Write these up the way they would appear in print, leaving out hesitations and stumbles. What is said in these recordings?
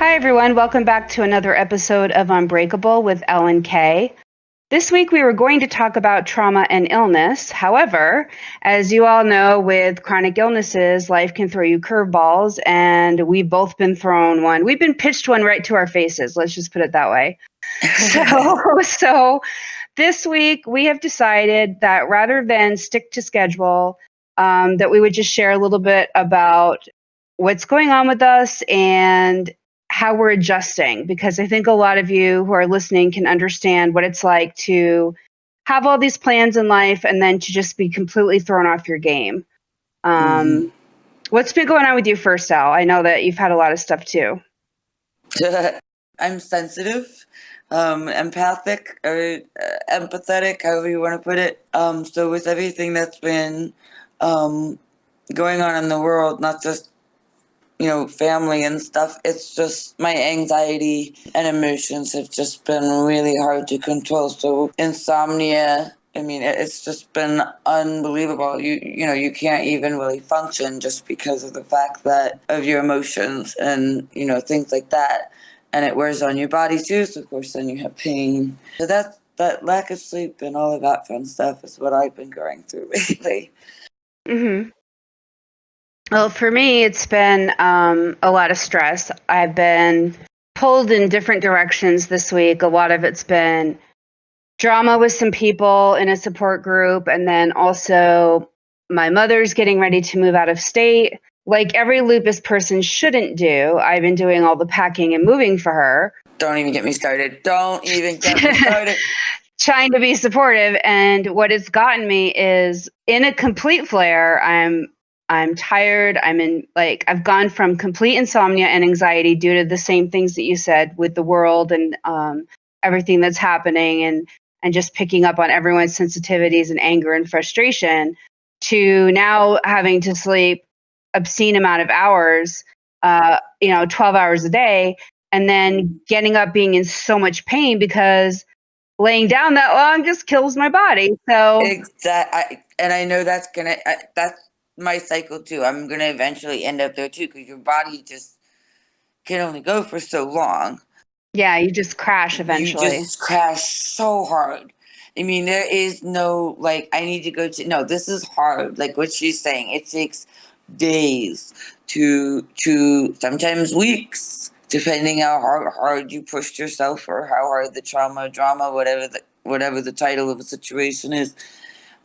Hi, everyone. Welcome back to another episode of Unbreakable with Ellen Kay. This week, we were going to talk about trauma and illness. However, as you all know, with chronic illnesses, life can throw you curveballs, and we've both been thrown one. We've been pitched one right to our faces. Let's just put it that way. So this week, we have decided that rather than stick to schedule, that we would just share a little bit about what's going on with us and how we're adjusting, because I think a lot of you who are listening can understand what it's like to have all these plans in life and then to just be completely thrown off your game. What's been going on with you first, Al? I know that you've had a lot of stuff too. I'm sensitive, empathic, or empathetic, however you want to put it. So with everything that's been going on in the world, not just family and stuff, it's just my anxiety and emotions have just been really hard to control. So insomnia, I mean, it's just been unbelievable. You can't even really function just because of the fact that of your emotions and things like that, and it wears on your body too. So of course, then you have pain. So that lack of sleep and all of that fun stuff is what I've been going through lately. Mm-hmm. Well, for me, it's been a lot of stress. I've been pulled in different directions this week. A lot of it's been drama with some people in a support group, and then also my mother's getting ready to move out of state. Like every lupus person shouldn't do, I've been doing all the packing and moving for her. Don't even get me started. Don't even get me started. Trying to be supportive, and what it's gotten me is in a complete flare. I'm tired. I've gone from complete insomnia and anxiety due to the same things that you said with the world and everything that's happening, and just picking up on everyone's sensitivities and anger and frustration, to now having to sleep obscene amount of hours, 12 hours a day, and then getting up being in so much pain because laying down that long just kills my body. So exactly, and I know that's my cycle too. I'm gonna eventually end up there too, because your body just can only go for so long. yeah, you just crash eventually. You just crash so hard. I mean, there is no I need to go to. No, this is hard. Like what she's saying, it takes days to sometimes weeks, depending how hard you pushed yourself, or how hard the drama, whatever the title of a situation is.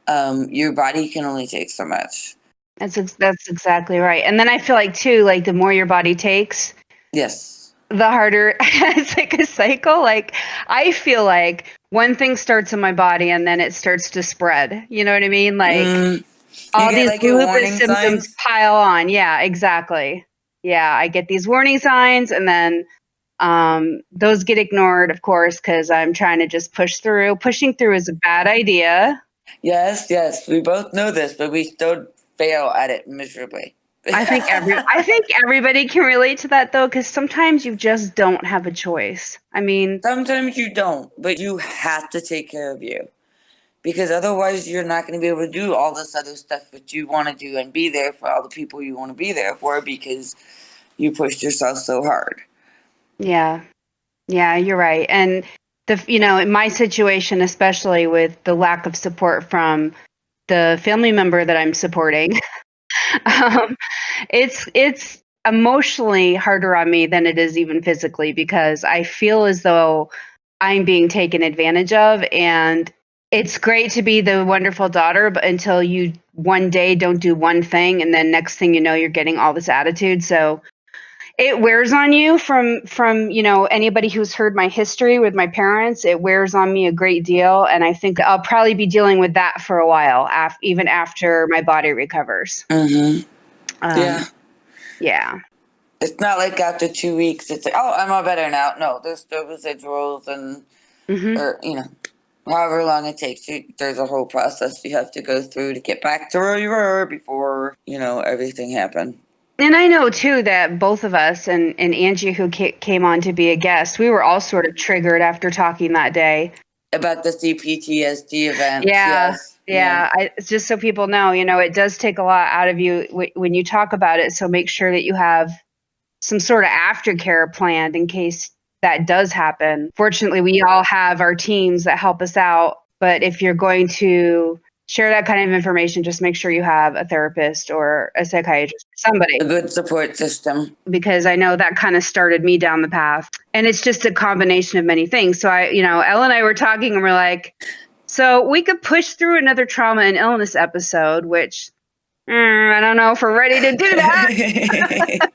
Your body can only take so much. That's exactly right. And then I feel like too, like the more your body takes, Yes, the harder. It's like a cycle. Like I feel like one thing starts in my body and then it starts to spread. You know what I mean? Like you all get these your lupus warning symptoms signs. pile on. Yeah, exactly. Yeah, I get these warning signs, and then those get ignored, of course, because I'm trying to just push through. Pushing through is a bad idea. Yes, we both know this, but we still fail at it miserably. I think everybody can relate to that though, because sometimes you just don't have a choice. I mean, Sometimes you don't, but you have to take care of you, because otherwise you're not going to be able to do all this other stuff that you want to do and be there for all the people you want to be there for, because you pushed yourself so hard. yeah, you're right. And in my situation, especially with the lack of support from the family member that I'm supporting, um, it's emotionally harder on me than it is even physically, because I feel as though I'm being taken advantage of. And it's great to be the wonderful daughter, but until you one day don't do one thing, and then next thing you know, you're getting all this attitude. So it wears on you from anybody who's heard my history with my parents. It wears on me a great deal, and I think I'll probably be dealing with that for a while, even after my body recovers. Yeah. Yeah. It's not like after 2 weeks, it's like, oh, I'm all better now. No, there's still residuals, and, Mm-hmm. or, however long it takes you, there's a whole process you have to go through to get back to where you were before, everything happened. And I know too that both of us and Angie, who came on to be a guest, we were all sort of triggered after talking that day About the CPTSD events, Yeah, yes. Yeah. yeah. It's just so people know, it does take a lot out of you when you talk about it. So make sure that you have some sort of aftercare planned in case that does happen. Fortunately, we all have our teams that help us out. But if you're going to share that kind of information, just make sure you have a therapist or a psychiatrist, somebody. A good support system. Because I know that kind of started me down the path. And it's just a combination of many things. So Elle and I were talking and we're like, so we could push through another trauma and illness episode, which I don't know if we're ready to do that.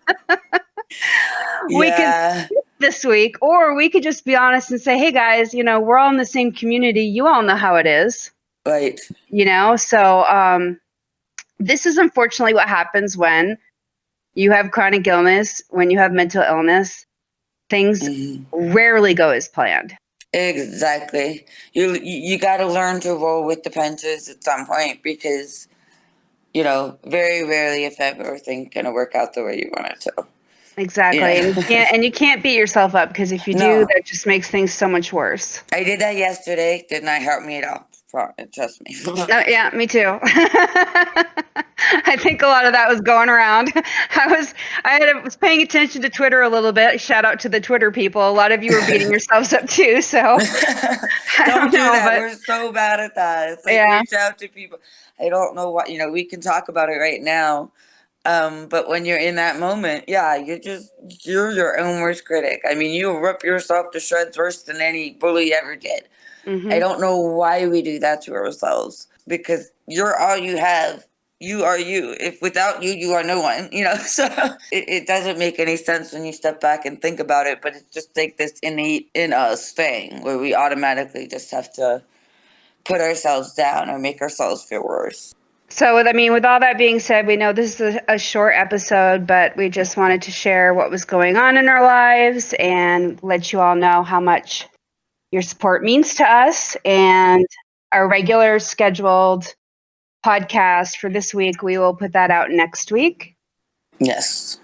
We could this week, or we could just be honest and say, hey guys, we're all in the same community. You all know how it is. Right. So this is unfortunately what happens when you have chronic illness, when you have mental illness. Things rarely go as planned. Exactly. You got to learn to roll with the punches at some point because, very rarely, if ever, things going to work out the way you want it to. Exactly. And you can't beat yourself up because if you do, that just makes things so much worse. I did that yesterday. Did not help me at all. Trust me. Yeah, me too. I think a lot of that was going around. I was paying attention to Twitter a little bit. Shout out to the Twitter people. A lot of you were beating yourselves up too. So don't do that. But we're so bad at that. It's like reach out to people. I don't know what we can talk about it right now. But when you're in that moment, you're your own worst critic. I mean, you rip yourself to shreds worse than any bully ever did. I don't know why we do that to ourselves because you're all you have. You are you. If without you, you are no one, so it doesn't make any sense when you step back and think about it, but it's just like this innate in us thing where we automatically just have to put ourselves down or make ourselves feel worse. So, with all that being said, we know this is a short episode, but we just wanted to share what was going on in our lives and let you all know how much your support means to us. And our regular scheduled podcast for this week, we will put that out next week. Yes.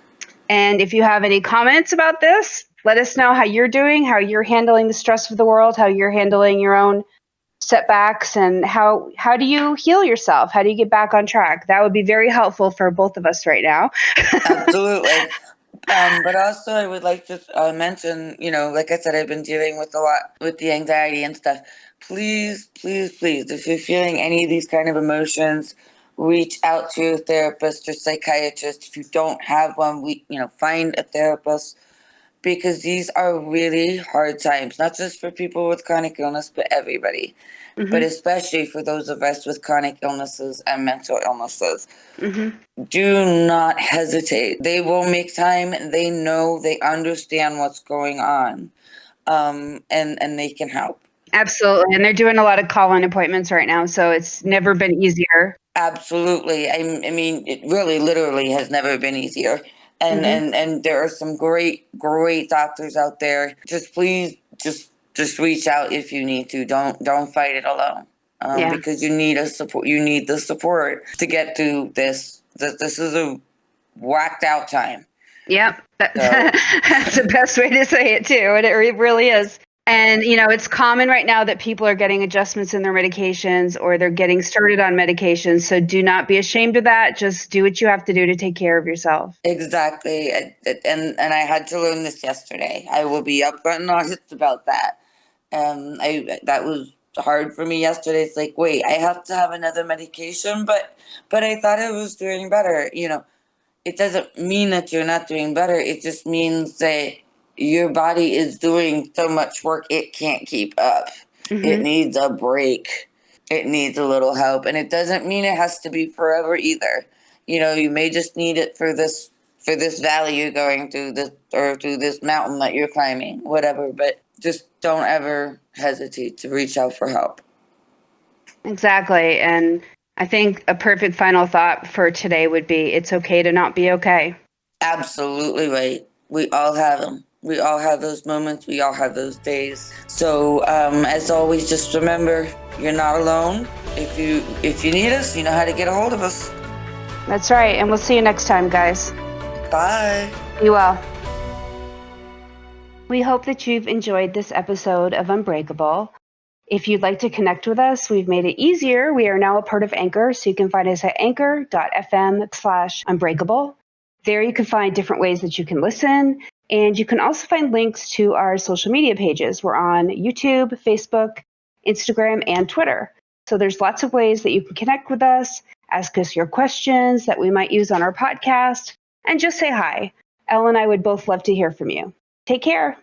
And if you have any comments about this, let us know how you're doing, how you're handling the stress of the world, how you're handling your own setbacks, and how do you heal yourself? How do you get back on track? That would be very helpful for both of us right now. Absolutely. But also I would like to mention, like I said, I've been dealing with a lot with the anxiety and stuff. Please, please, please, if you're feeling any of these kind of emotions, reach out to a therapist or psychiatrist. If you don't have one, find a therapist because these are really hard times, not just for people with chronic illness, but everybody. But especially for those of us with chronic illnesses and mental illnesses. Do not hesitate. They will make time. They know, they understand what's going on, and they can help. Absolutely. And they're doing a lot of call-in appointments right now, so it's never been easier. Absolutely. I mean, it really literally has never been easier. And there are some great doctors out there. Just please just reach out if you need to. Don't fight it alone. Because you need the support to get through this. This is a whacked out time. Yep. That's the best way to say it too. And it really is. And, it's common right now that people are getting adjustments in their medications or they're getting started on medications. So do not be ashamed of that. Just do what you have to do to take care of yourself. Exactly. And I had to learn this yesterday. I will be upfront and honest about that. That was hard for me yesterday. It's like, wait, I have to have another medication, but I thought I was doing better. It doesn't mean that you're not doing better. It just means that your body is doing so much work it can't keep up. It needs a break. It needs a little help. And it doesn't mean it has to be forever either. You may just need it for this valley you're going through, or through this mountain that you're climbing, whatever. But just don't ever hesitate to reach out for help. Exactly. And I think a perfect final thought for today would be, it's okay to not be okay. Absolutely right. We all have them. We all have those moments. We all have those days. So as always, just remember, you're not alone. If you need us, you know how to get a hold of us. That's right. And we'll see you next time, guys. Bye. Be well. We hope that you've enjoyed this episode of Unbreakable. If you'd like to connect with us, we've made it easier. We are now a part of Anchor, so you can find us at anchor.fm/unbreakable. There you can find different ways that you can listen, and you can also find links to our social media pages. We're on YouTube, Facebook, Instagram, and Twitter. So there's lots of ways that you can connect with us, ask us your questions that we might use on our podcast, and just say hi. Elle and I would both love to hear from you. Take care.